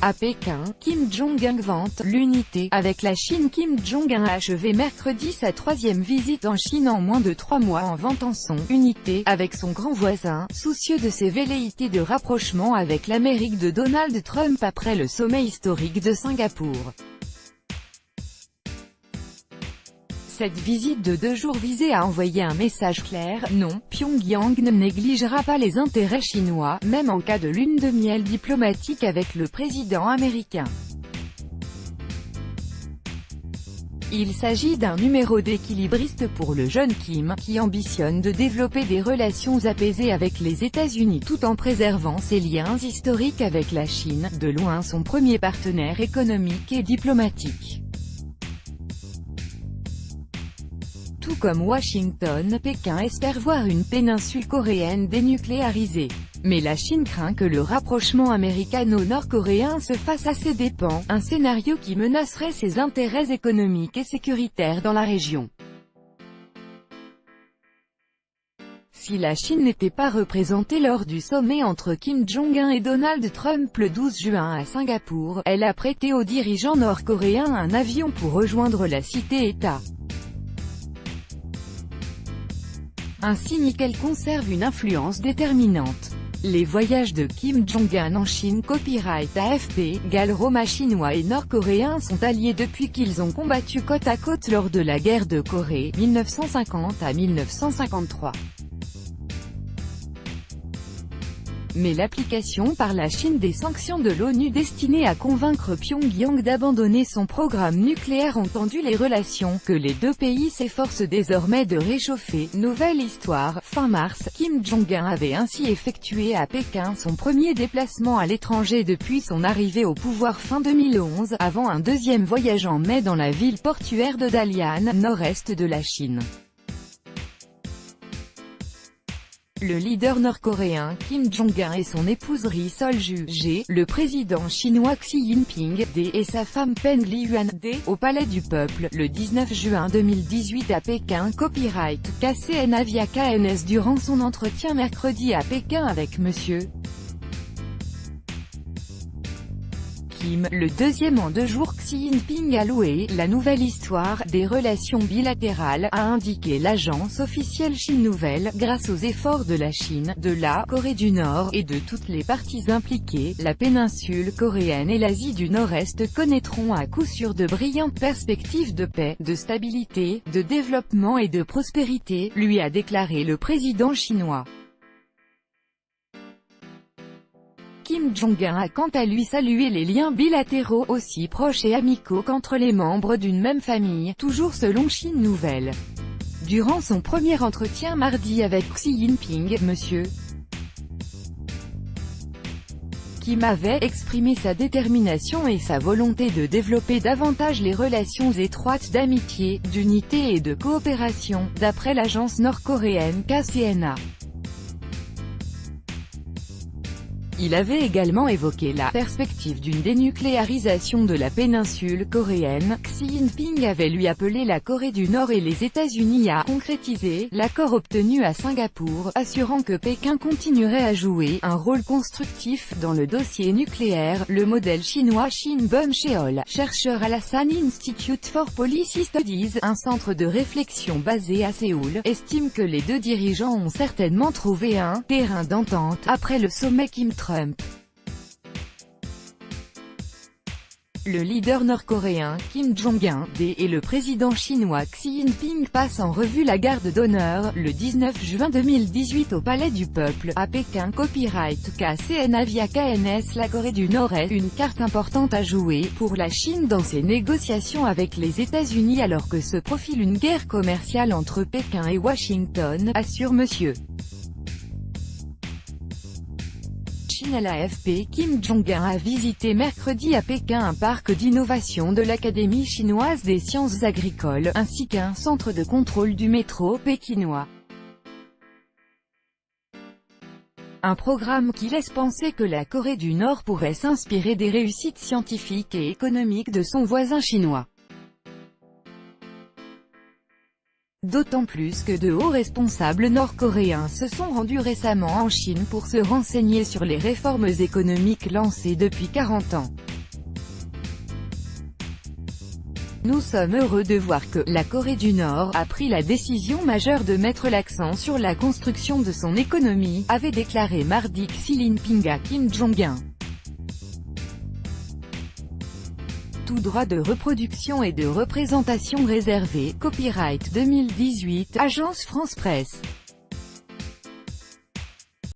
À Pékin, Kim Jong-un vante l'unité avec la Chine. Kim Jong-un a achevé mercredi sa troisième visite en Chine en moins de 3 mois en vantant son « unité » avec son grand voisin, soucieux de ses velléités de rapprochement avec l'Amérique de Donald Trump après le sommet historique de Singapour. Cette visite de 2 jours visait à envoyer un message clair: non, Pyongyang ne négligera pas les intérêts chinois, même en cas de lune de miel diplomatique avec le président américain. Il s'agit d'un numéro d'équilibriste pour le jeune Kim, qui ambitionne de développer des relations apaisées avec les États-Unis tout en préservant ses liens historiques avec la Chine, de loin son premier partenaire économique et diplomatique. Tout comme Washington, Pékin espère voir une péninsule coréenne dénucléarisée. Mais la Chine craint que le rapprochement américano-nord-coréen se fasse à ses dépens, un scénario qui menacerait ses intérêts économiques et sécuritaires dans la région. Si la Chine n'était pas représentée lors du sommet entre Kim Jong-un et Donald Trump le 12 juin à Singapour, elle a prêté aux dirigeants nord-coréens un avion pour rejoindre la cité-État. Un signe qu'elle conserve une influence déterminante. Les voyages de Kim Jong-un en Chine. Copyright AFP, Galroma chinois et nord-coréens sont alliés depuis qu'ils ont combattu côte à côte lors de la guerre de Corée, 1950 à 1953. Mais l'application par la Chine des sanctions de l'ONU destinées à convaincre Pyongyang d'abandonner son programme nucléaire ont tendu les relations, que les deux pays s'efforcent désormais de réchauffer. Nouvelle histoire. Fin mars, Kim Jong-un avait ainsi effectué à Pékin son premier déplacement à l'étranger depuis son arrivée au pouvoir fin 2011, avant un deuxième voyage en mai dans la ville portuaire de Dalian, nord-est de la Chine. Le leader nord-coréen, Kim Jong-un et son épouse Ri Sol-ju, le président chinois Xi Jinping, et sa femme Peng Liyuan, au Palais du Peuple, le 19 juin 2018 à Pékin. Copyright KCN Avia KNS. Durant son entretien mercredi à Pékin avec M. Kim, le deuxième en 2 jours, Xi Jinping a loué « la nouvelle histoire » des relations bilatérales, a indiqué l'agence officielle Chine Nouvelle. Grâce aux efforts de la Chine, de la Corée du Nord, et de toutes les parties impliquées, la péninsule coréenne et l'Asie du Nord-Est connaîtront à coup sûr de brillantes perspectives de paix, de stabilité, de développement et de prospérité, lui a déclaré le président chinois. Kim Jong-un a quant à lui salué les liens bilatéraux aussi proches et amicaux qu'entre les membres d'une même famille, toujours selon Chine Nouvelle. Durant son premier entretien mardi avec Xi Jinping, M. Kim avait exprimé sa détermination et sa volonté de développer davantage les relations étroites d'amitié, d'unité et de coopération, d'après l'agence nord-coréenne KCNA. Il avait également évoqué la perspective d'une dénucléarisation de la péninsule coréenne. Xi Jinping avait lui appelé la Corée du Nord et les États-Unis à concrétiser l'accord obtenu à Singapour, assurant que Pékin continuerait à jouer un rôle constructif dans le dossier nucléaire. Le modèle chinois Shin Bum-cheol, chercheur à la San Institute for Policy Studies, un centre de réflexion basé à Séoul, estime que les deux dirigeants ont certainement trouvé un terrain d'entente après le sommet Kim-Trump. Le leader nord-coréen, Kim Jong-un, et le président chinois Xi Jinping passent en revue la garde d'honneur, le 19 juin 2018 au Palais du Peuple, à Pékin. Copyright KCN Avia KNS. La Corée du Nord est une carte importante à jouer pour la Chine dans ses négociations avec les États-Unis alors que se profile une guerre commerciale entre Pékin et Washington, assure M. À l'AFP, Kim Jong-un a visité mercredi à Pékin un parc d'innovation de l'Académie chinoise des sciences agricoles, ainsi qu'un centre de contrôle du métro pékinois. Un programme qui laisse penser que la Corée du Nord pourrait s'inspirer des réussites scientifiques et économiques de son voisin chinois. D'autant plus que de hauts responsables nord-coréens se sont rendus récemment en Chine pour se renseigner sur les réformes économiques lancées depuis 40 ans. Nous sommes heureux de voir que la Corée du Nord a pris la décision majeure de mettre l'accent sur la construction de son économie, avait déclaré mardi Xi Jinping à Kim Jong-un. Tout droit de reproduction et de représentation réservé, copyright 2018, Agence France Presse.